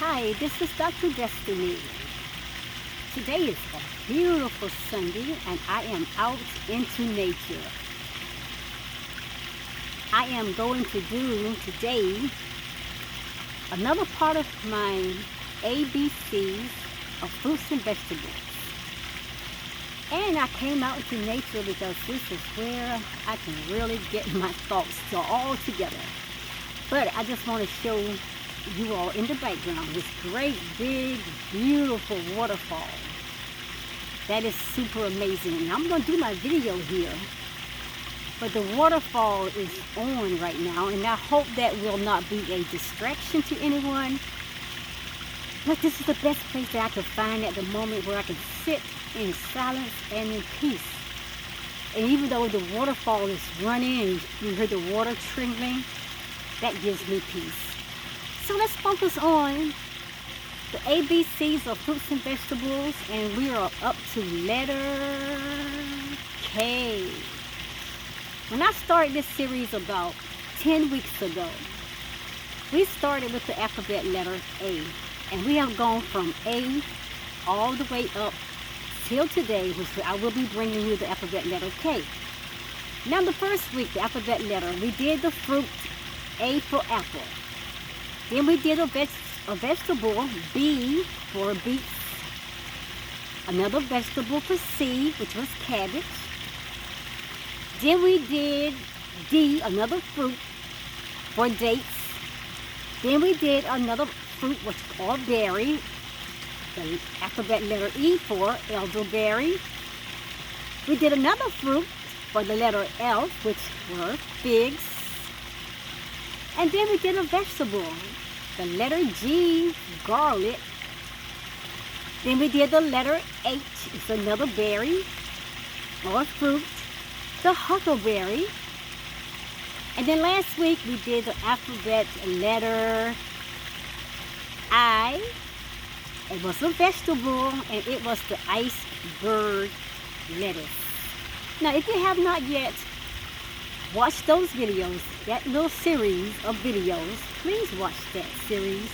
Hi, this is Dr. Destiny. Today is a beautiful Sunday and I am out into nature. I am going to do today another part of my ABCs of fruits and vegetables. And I came out into nature because this is where I can really get my thoughts all together. But I just want to show you all in the background this great, big, beautiful waterfall. That is super amazing. I'm going to do my video here, but the waterfall is on right now, and I hope that will not be a distraction to anyone. But this is the best place that I can find at the moment where I can sit in silence and in peace. And even though the waterfall is running and you hear the water trickling, that gives me peace. So let's focus on the ABCs of fruits and vegetables, and we are up to letter K. When I started this series about 10 weeks ago, we started with the alphabet letter A, and we have gone from A all the way up till today, which I will be bringing you the alphabet letter K. Now the first week, the alphabet letter, we did the fruit A for apple. Then we did a vegetable, B for beets. Another vegetable for C, which was cabbage. Then we did D, another fruit, for dates. Then we did another fruit, which is called berry. The alphabet letter E for elderberry. We did another fruit for the letter L, which were figs. And then we did a vegetable, the letter G, garlic. Then we did the letter H, it's another berry or fruit, the huckleberry. And then last week we did the alphabet letter I. It was a vegetable, and it was the iceberg lettuce. Now, if you have not yet watched those videos, that little series of videos, please watch that series.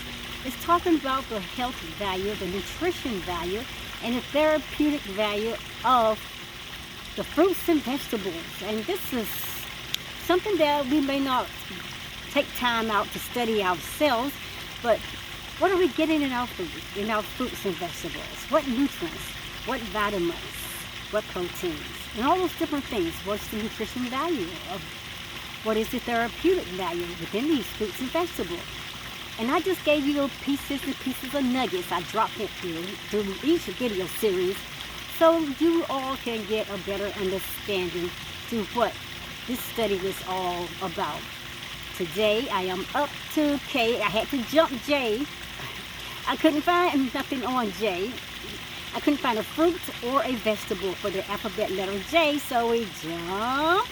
It's talking about the health value, the nutrition value, and the therapeutic value of the fruits and vegetables. And this is something that we may not take time out to study ourselves, but what are we getting in our food, in our fruits and vegetables? What nutrients, what vitamins, what proteins, and all those different things. What's the nutrition value of what is the therapeutic value within these fruits and vegetables? And I just gave you little pieces and pieces of nuggets. I dropped it through each video series so you all can get a better understanding to what this study is all about. Today I am up to K. I had to jump J. I couldn't find nothing on J. I couldn't find a fruit or a vegetable for the alphabet letter J, so we jump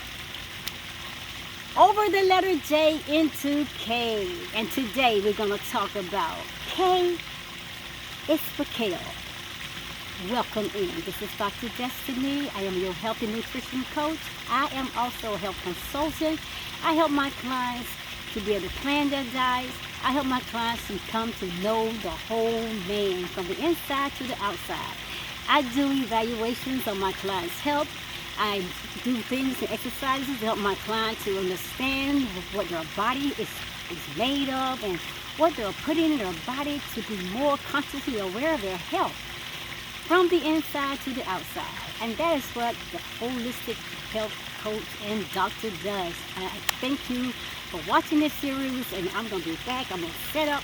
over the letter J into K. And today we're going to talk about K is for kale. Welcome in. This is Dr. Destiny. I am your health and nutrition coach. I am also a health consultant. I help my clients to be able to plan their diets. I help my clients to come to know the whole man from the inside to the outside. I do evaluations on my clients' health. I do things and exercises to help my client to understand what their body is made of and what they're putting in their body to be more consciously aware of their health from the inside to the outside. And that is what the holistic health coach and doctor does. And I thank you for watching this series, and I'm going to be back. I'm going to set up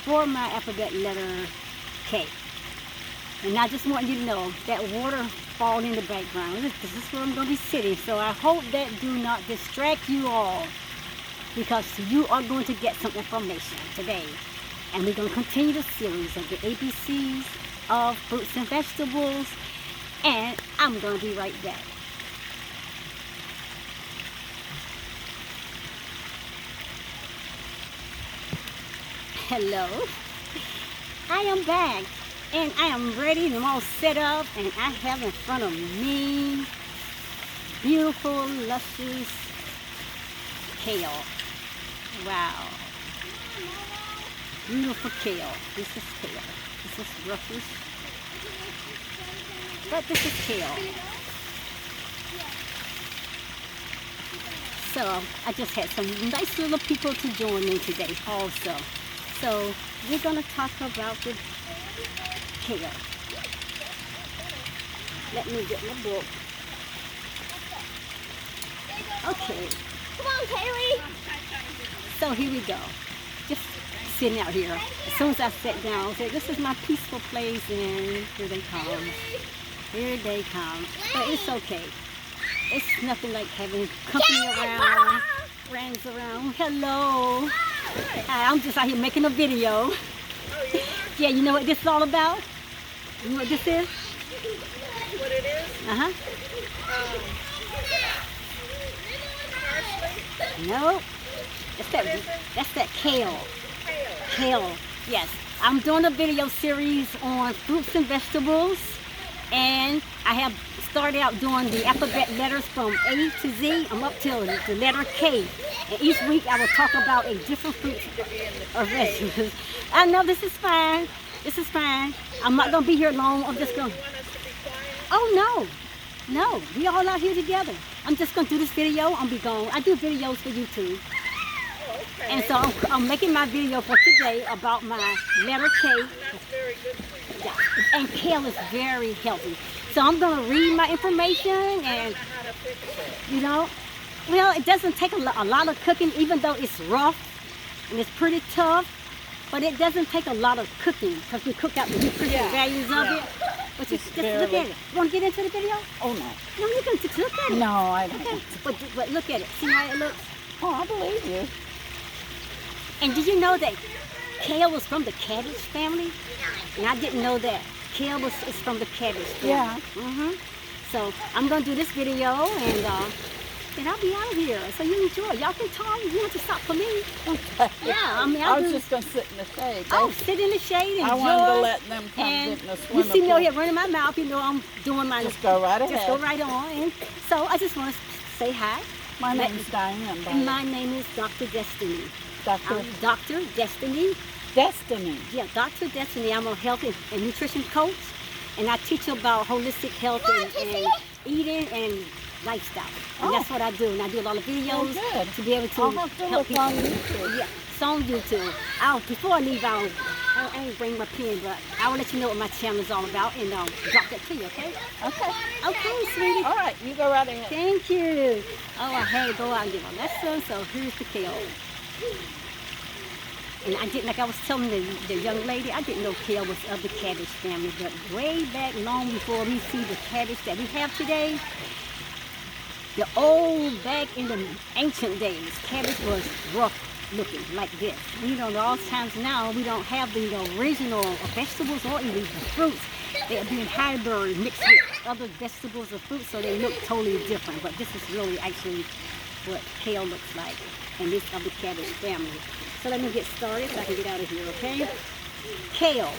for my alphabet letter K. And I just want you to know that waterfall in the background, this is where I'm going to be sitting. So I hope that do not distract you all, because you are going to get some information today. And we're going to continue the series of the ABCs of fruits and vegetables, and I'm going to be right back. Hello, I am back, and I am ready and I'm all set up, and I have in front of me beautiful, luscious kale. Wow. beautiful kale. This is kale. This is Brussels. But this is kale. So I just had some nice little people to join me today also. So we're going to talk about the kale. Let me get my book. Okay. Come on, Kaylee. So here we go. Just sitting out here. As soon as I sat down, I said, this is my peaceful place, and here they come. Here they come. But it's okay. It's nothing like having company around, friends around. Hello. Hi, I'm just out here making a video. Yeah, you know what this is all about? You know what this is? What it is? Uh-huh. Parsley? No. That's that kale. Kale. Yes. I'm doing a video series on fruits and vegetables, and I have started out doing the alphabet letters from A to Z. I'm up till the letter K. And each week I will talk about a different fruit or vegetables. I know this is fine. This is fine. I'm not going to be here long. I'm just going to... You want us to be quiet? Oh, no. No. We all out here together. I'm just going to do this video. I'm be gone. I do videos for YouTube. Oh, okay. And so I'm making my video for today about my letter K. And that's very good for you. Yeah. And kale is very healthy. So I'm going to read my information and, I don't know how to fix it. you know, well, it doesn't take a lot of cooking, even though it's rough and it's pretty tough. But it doesn't take a lot of cooking because we cook out the nutritional values of it. But just look at it. You want to get into the video? Oh, no. No, you can just look at it. No, I don't. Okay. But look at it. See how it looks? Oh, I believe you. And did you know that kale was from the cabbage family? And I didn't know that. Kale is from the cabbage family. Yeah. So I'm going to do this video, and I'll be out of here. So you enjoy. Y'all can talk. You want to stop for me? Yeah, I mean, I was just going to sit in the shade. Oh, sit in the shade and I enjoy. wanted to let them come And get in the you swimming see me pool. over here running my mouth. You know I'm doing my... Just go right ahead. Just go right on. And so I just want to say hi. My name's Diane. And my name is Dr. Destiny. Dr. I'm Dr. Destiny. Destiny. Yeah, Dr. Destiny. I'm a health and nutrition coach, and I teach about holistic health and eating and lifestyle. And that's what I do. And I do a lot of videos good. to be able to I'll have to help look people. on YouTube. Yeah, it's on YouTube. Before I leave, I ain't bring my pen, but I will let you know what my channel is all about and drop that to you, okay? Okay. Okay, sweetie. All right, you go right ahead. Thank you. Oh, I had to go out and give a lesson, so here's the kale. And I didn't, like I was telling the young lady, I didn't know kale was of the cabbage family, but way back long before we see the cabbage that we have today, back in the ancient days, cabbage was rough looking like this. You know, all times now we don't have the original vegetables or even the fruits. They're being hybrid mixed with other vegetables or fruits, so they look totally different. But this is really actually what kale looks like, and this of the cabbage family. So let me get started so I can get out of here, okay? Kale.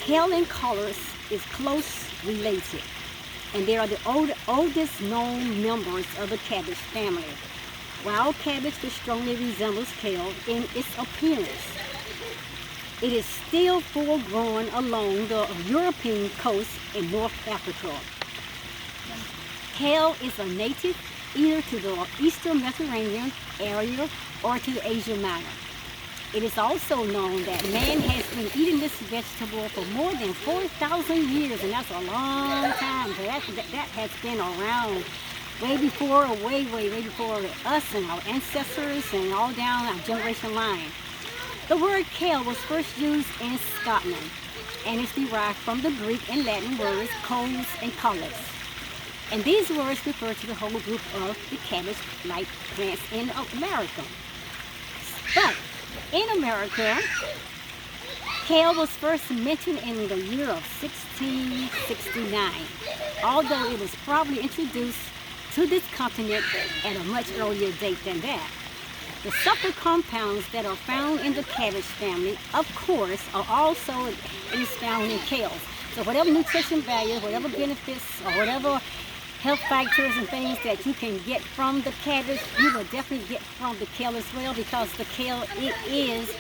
Kale and collards is close related, and they are the oldest known members of the cabbage family. Wild cabbage, which strongly resembles kale in its appearance. It is still full grown along the European coast in North Africa. Kale is a native either to the Eastern Mediterranean area or to Asia Minor. It is also known that man has been eating this vegetable for more than 4,000 years, and that's a long time. So that has been around way before us and our ancestors and all down our generation line. The word kale was first used in Scotland, and it's derived from the Greek and Latin words coles and collards. And these words refer to the whole group of the cabbage-like plants in America. But in America, kale was first mentioned in the year of 1669, although it was probably introduced to this continent at a much earlier date than that. The sulfur compounds that are found in the cabbage family, of course, are also found in kale. So whatever nutrition value, whatever benefits, or whatever health factors and things that you can get from the cabbage, you will definitely get from the kale as well, because the kale, it is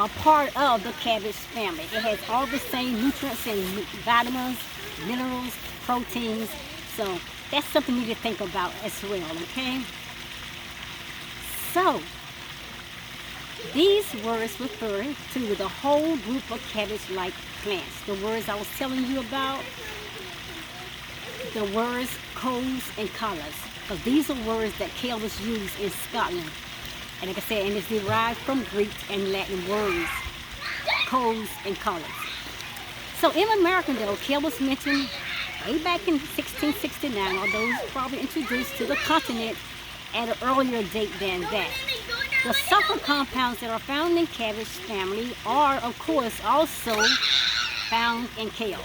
a part of the cabbage family. It has all the same nutrients and vitamins, minerals, proteins. So that's something you need to think about as well, okay? So these words refer to the whole group of cabbage-like plants. The words I was telling you about, the words coals and collards, because these are words that kale was used in Scotland. And like I said, and it's derived from Greek and Latin words, coals and collards. So in America, though, kale was mentioned way back in 1669, although it was probably introduced to the continent at an earlier date than that. The sulfur compounds that are found in cabbage family are, of course, also found in kale.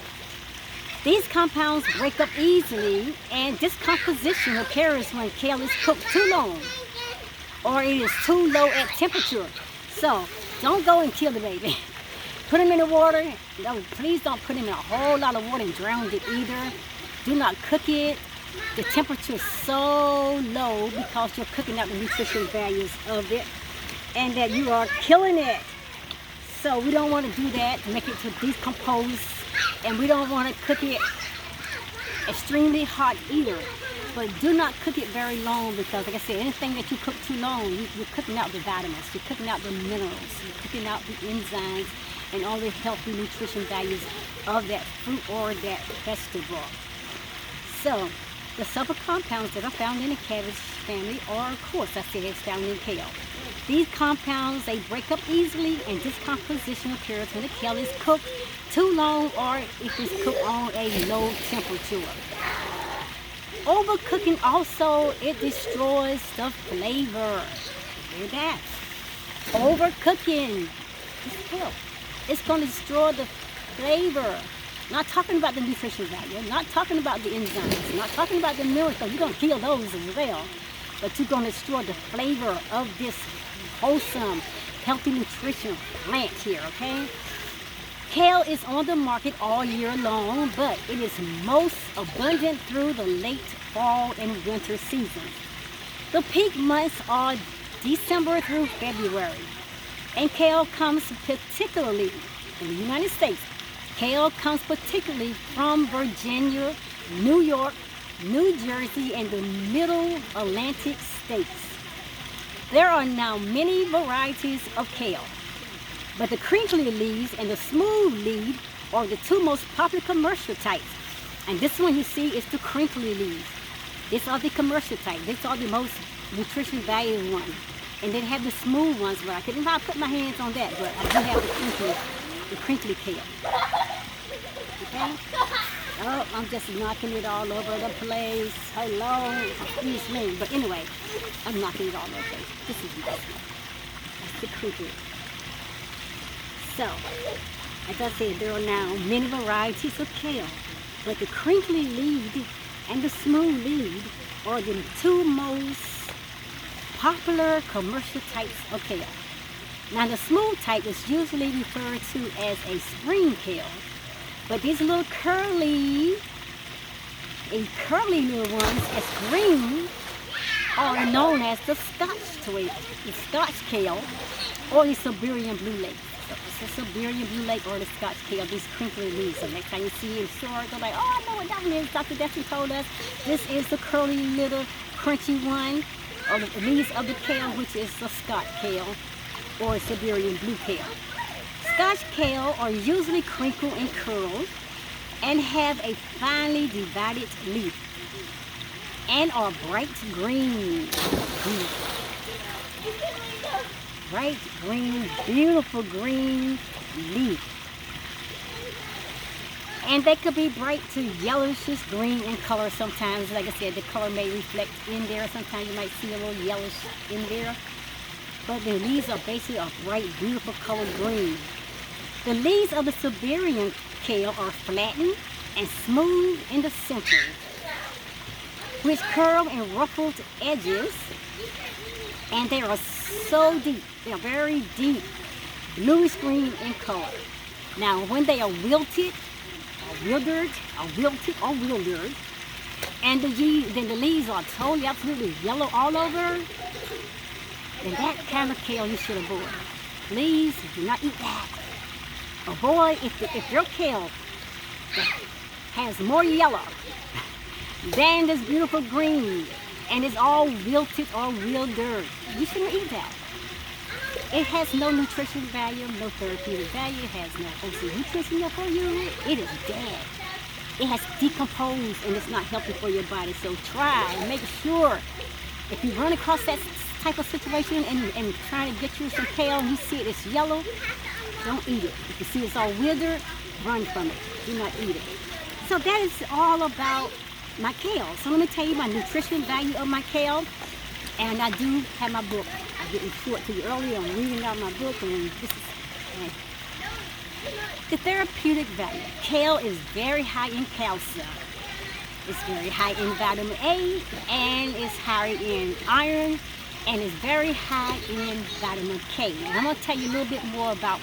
These compounds break up easily, and decomposition occurs when kale is cooked too long or it is too low at temperature. So don't go and kill the baby. Put them in the water. No, please don't put them in a whole lot of water and drown it either. Do not cook it. The temperature is so low because you're cooking out the nutritional values of it, and that you are killing it. So we don't want to do that to make it to decompose, and we don't want to cook it extremely hot either. But do not cook it very long, because like I said, anything that you cook too long, you're cooking out the vitamins, you're cooking out the minerals, you're cooking out the enzymes and all the healthy nutrition values of that fruit or that vegetable. So the sulfur compounds that are found in the cabbage family are, of course, I said, it's found in kale. These compounds, they break up easily, and decomposition occurs when the kale is cooked too long or if it's cooked on a low temperature. Overcooking also, it destroys the flavor. Hear that? Overcooking. It's going to destroy the flavor. Not talking about the nutrition value, not talking about the enzymes, not talking about the minerals, because you're going to kill those as well. But you're going to destroy the flavor of this wholesome, healthy nutritional plant here, okay? Kale is on the market all year long, but it is most abundant through the late fall and winter seasons. The peak months are December through February. And kale comes particularly in the United States. Kale comes particularly from Virginia, New York, New Jersey, and the middle Atlantic states. There are now many varieties of kale, but the crinkly leaves and the smooth leaf are the two most popular commercial types. And this one you see is the crinkly leaves. These are the commercial type. These are the most nutrition valued ones. And then have the smooth ones, but I couldn't put my hands on that, but I do have the crinkly kale. Okay? Oh, I'm just knocking it all over the place. Hello, excuse me. But anyway, I'm knocking it all over the place. This is nice. That's the crinkly. So, as I said, there are now many varieties of kale, but the crinkly leaf and the smooth leaf are the two most popular commercial types of kale. Now the smooth type is usually referred to as a spring kale, but these little curly little ones as green are known as the Scotch kale, or the Siberian blue lake. So it's the Siberian blue lake or the Scotch kale, these crinkly leaves. So next time you see it in store, go like, oh, I know what that one is. Dr. Destiny told us this is the curly little crunchy one, or the leaves of the kale, which is the Scotch kale or Siberian blue kale. Scotch kale are usually crinkled and curled and have a finely divided leaf and are bright green. Bright green, beautiful green leaf. And they could be bright to yellowish green in color sometimes. Like I said, the color may reflect in there. Sometimes you might see a little yellowish in there. But the leaves are basically a bright, beautiful color green. The leaves of the Siberian kale are flattened and smooth in the center, with curved and ruffled edges. And they are so deep. They are very deep, bluish green in color. Now, when they are wilted, wildered, and then the leaves are totally, absolutely yellow all over, then that kind of kale you should avoid. please do not eat that. Avoid, if your kale has more yellow than this beautiful green and it's all wilted or wildered, you shouldn't eat that. It has no nutrition value, no therapeutic value. It has no wholesome nutrition for you. It is dead. It has decomposed and it's not healthy for your body. So try and make sure if you run across that type of situation and trying to get you some kale and you see it's yellow, don't eat it. If you see it's all withered, run from it. Do not eat it. So that is all about my kale. So let me tell you my nutrition value of my kale. And I do have my book. I didn't show it to you earlier. I'm reading out my book, and this is the therapeutic value. Kale is very high in calcium. It's very high in vitamin A, and it's high in iron, and it's very high in vitamin K. And I'm going to tell you a little bit more about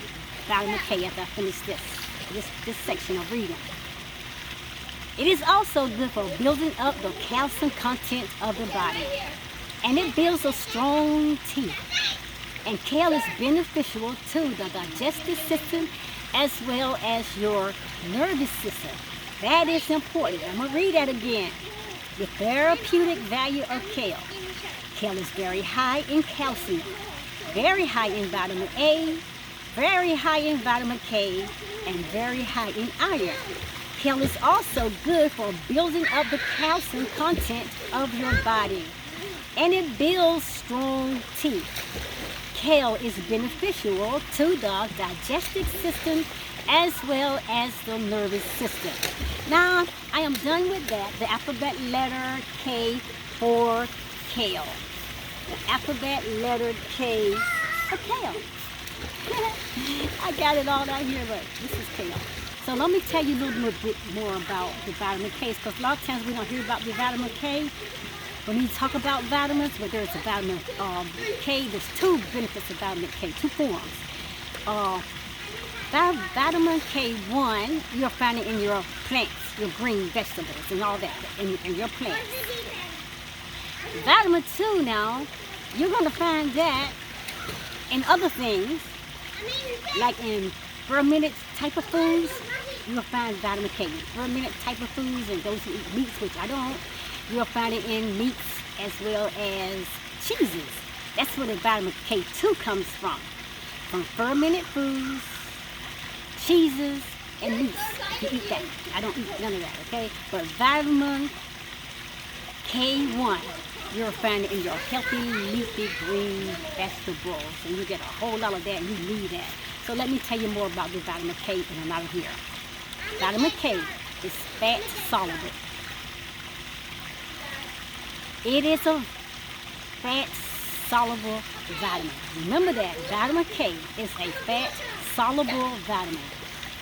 vitamin K after I finish this section of reading. It is also good for building up the calcium content of the body. And it builds a strong teeth. And kale is beneficial to the digestive system as well as your nervous system. That is important. I'm going to read that again. The therapeutic value of kale. Kale is very high in calcium, very high in vitamin A, very high in vitamin K, and very high in iron. Kale is also good for building up the calcium content of your body. And it builds strong teeth. Kale is beneficial to the digestive system as well as the nervous system. Now, I am done with that. The alphabet letter K for kale. The alphabet letter K for kale. I got it all down here, but this is kale. So let me tell you a little bit more about the vitamin K, because a lot of times we don't hear about the vitamin K. When we talk about vitamins, but there's a vitamin K, there's two benefits of vitamin K, two forms. Vitamin K1, you'll find it in your plants, your green vegetables and all that, in your plants. Vitamin 2 now, you're going to find that in other things, like in fermented type of foods, you'll find vitamin K. Fermented type of foods, and those who eat meats, which I don't, you'll find it in meats as well as cheeses. That's where the vitamin K2 comes from fermented foods, cheeses, and meats. You eat that. I don't eat none of that, okay? But vitamin K1, you'll find it in your healthy, leafy, green vegetables. And you get a whole lot of that, and you need that. So let me tell you more about the vitamin K, and I'm out of here. Vitamin K is fat soluble. It is a fat soluble vitamin. Remember that. Vitamin K is a fat soluble vitamin.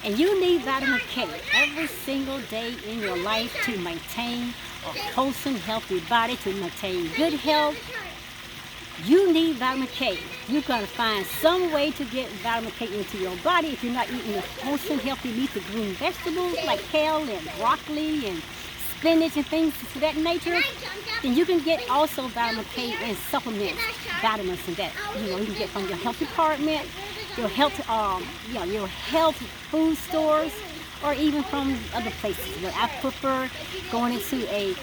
And you need vitamin K every single day in your life to maintain a wholesome, healthy body, to maintain good health. You need vitamin K. You're going to find some way to get vitamin K into your body if you're not eating a wholesome, healthy, leafy green vegetables like kale and broccoli and spinach and things of that nature. Then you can get also vitamin K in supplements, vitamins and that. You can get from your health department, your health, your health food stores, or even from other places. But I prefer going into a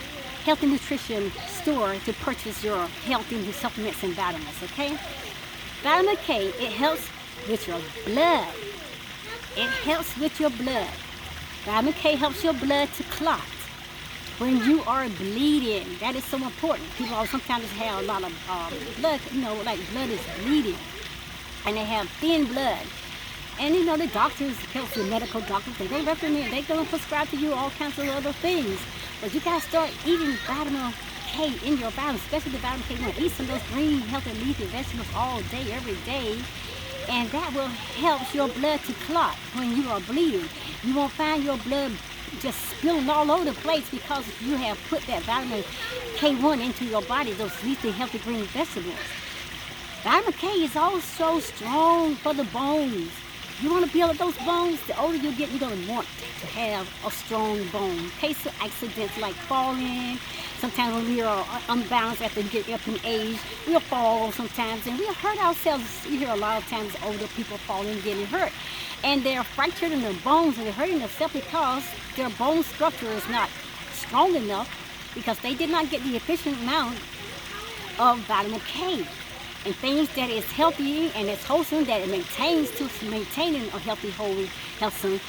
health and nutrition store to purchase your healthy supplements and vitamins. Okay, vitamin K, it helps with your blood. It helps with your blood. Vitamin K helps your blood to clot. When you are bleeding, that is so important. People sometimes have a lot of blood, like blood is bleeding, and they have thin blood. And the doctors, the medical doctors, they recommend, they're going to prescribe to you all kinds of other things. But you got to start eating vitamin K in your body, especially the vitamin K. You want to eat some of those green, healthy, leafy vegetables all day, every day. And that will help your blood to clot when you are bleeding. You won't find your blood just spilling all over the place because you have put that vitamin K1 into your body, those leafy, healthy green vegetables. Vitamin K is also strong for the bones. You want to build up those bones. The older you get, you're going to want to have a strong bone. In case of accidents like falling, sometimes when we are unbalanced after we get up in age, we'll fall sometimes and we'll hurt ourselves. You hear a lot of times older people falling and getting hurt. And they're fractured in their bones and they're hurting themselves because their bone structure is not strong enough because they did not get the efficient amount of vitamin K. And things that is healthy and it's wholesome, that it maintains to maintaining a healthy, wholesome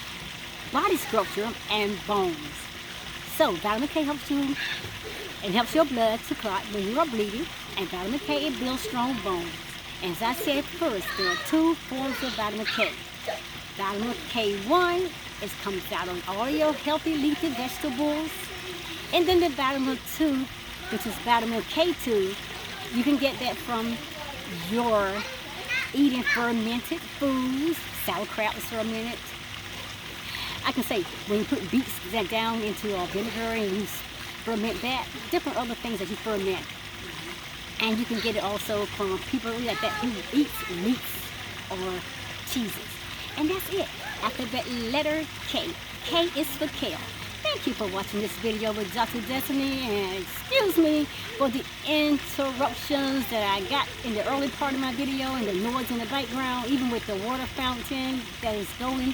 body structure and bones. So vitamin K helps you and helps your blood to clot when you are bleeding, and vitamin K, it builds strong bones. And as I said first, there are two forms of vitamin K. Vitamin K1 comes out of all your healthy leafy vegetables, and then the vitamin 2, which is vitamin K2, you can get that from your eating fermented foods. Sauerkraut is fermented. I can say when you put beets down into vinegar and you ferment that, different other things that you ferment. And you can get it also from people like that who eats meats or cheeses. And that's it. Alphabet letter K. K is for kale. Thank you for watching this video with Dr. Destiny, and excuse me for the interruptions that I got in the early part of my video and the noise in the background, even with the water fountain that is going.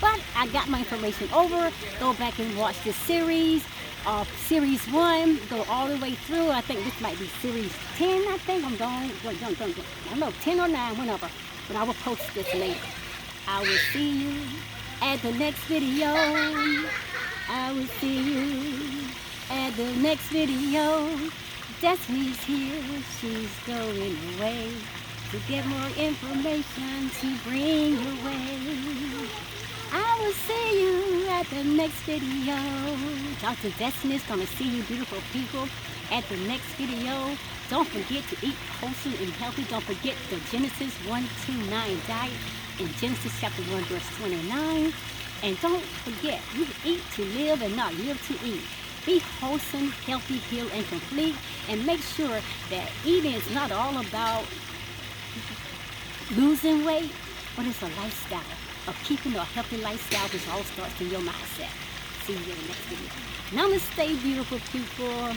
But I got my information over. Go back and watch this series. Series 1, go all the way through. I think this might be series 10, I think. I don't know, 10 or 9, whatever. But I will post this later. I will see you at the next video. I will see you at the next video. Destiny's here. She's going away to get more information to bring your way. I will see you at the next video. Dr. Destiny's going to see you beautiful people at the next video. Don't forget to eat wholesome and healthy. Don't forget the Genesis 1:2:9 diet in Genesis chapter 1 verse 29. And don't forget, you eat to live and not live to eat. Be wholesome, healthy, healed, and complete. And make sure that eating is not all about losing weight, but it's a lifestyle of keeping a healthy lifestyle, which all starts in your mindset. See you in the next video. Namaste, beautiful people.